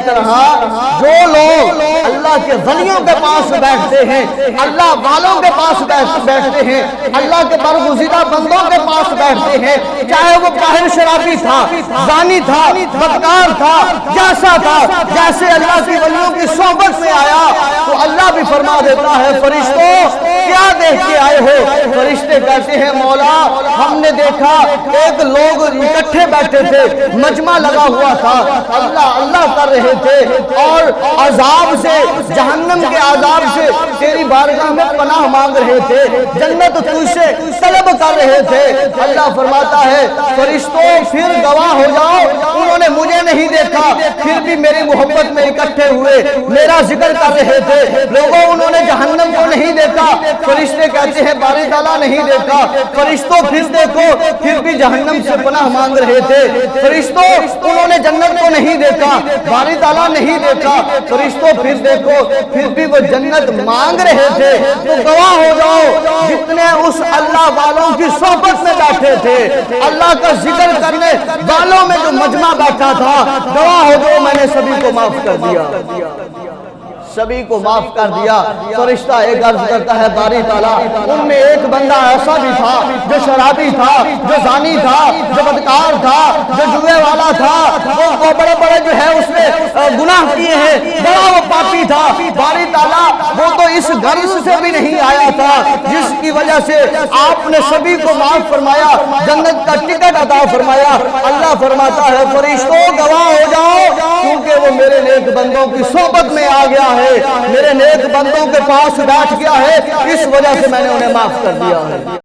طرح جو لوگ اللہ کے ولیوں کے پاس بیٹھتے ہیں، اللہ والوں کے پاس بیٹھتے ہیں، اللہ کے برگزیدہ بندوں کے پاس بیٹھتے ہیں، چاہے وہ کاہر شرابی تھا، زانی تھا، بدکار تھا، جیسا تھا، جیسے اللہ کی ولیوں کی صحبت میں آیا تو اللہ بھی فرما دیتا ہے فرشتوں کیا دیکھ کے آئے ہو؟ فرشتے کہتے ہیں مولا ہم نے دیکھا ایک لوگ اکٹھے بیٹھے تھے، مجمع لگا ہوا تھا، اللہ اللہ کر رہے تھے اور عذاب سے، جہنم کے عذاب سے تیری بارگاہ میں پناہ مانگ رہے تھے، جنت تجھ سے طلب کر رہے تھے۔ اللہ فرماتا ہے فرشتوں پھر گواہ ہو جاؤ، انہوں نے مجھے نہیں دیکھا پھر بھی میری محبت میں اکٹھے ہوئے، میرا ذکر کر رہے تھے۔ لوگوں انہوں نے جہنم کو نہیں دیکھا، فرشتے کہتے ہیں باری تعالیٰ نہیں دیکھا، فرشتوں پھر دیکھو پھر بھی جہنم سے پناہ مانگ رہے تھے۔ فرشتوں انہوں نے جنت کو نہیں دیکھا، باری تعالیٰ نہیں دیکھا، فرشتوں پھر دیکھو پھر بھی وہ جنت مانگ رہے تھے۔ تو گواہ ہو جاؤ جتنے اس اللہ والوں کی صحبت میں بیٹھے تھے، اللہ کا ذکر کرنے والوں میں جو مجمع بیٹھا تھا، گواہ ہو جاؤ میں نے سبھی کو معاف کر دیا، سبھی کو معاف کر دیا۔ فرشتہ ایک عرض کرتا ہے باری تعالیٰ ان میں ایک بندہ ایسا بھی تھا جو شرابی تھا، جو زانی تھا، جو بدکار تھا، جو جوے والا تھا، وہ بڑے بڑے جو ہے اس نے گناہ کیے ہیں، بڑا وہ پاپی تھا۔ باری تعالیٰ وہ تو اس غرض سے بھی نہیں آیا تھا جس کی وجہ سے آپ نے سبھی کو معاف فرمایا، جنت کا ٹکٹ عطا فرمایا۔ اللہ فرماتا ہے فرشتوں گواہ ہو جاؤ کیونکہ وہ میرے نیک بندوں کی صحبت میں آ گیا ہے، میرے نیک بندوں کے پاس بیٹھ گیا ہے، اس وجہ سے میں نے انہیں معاف کر دیا ہے۔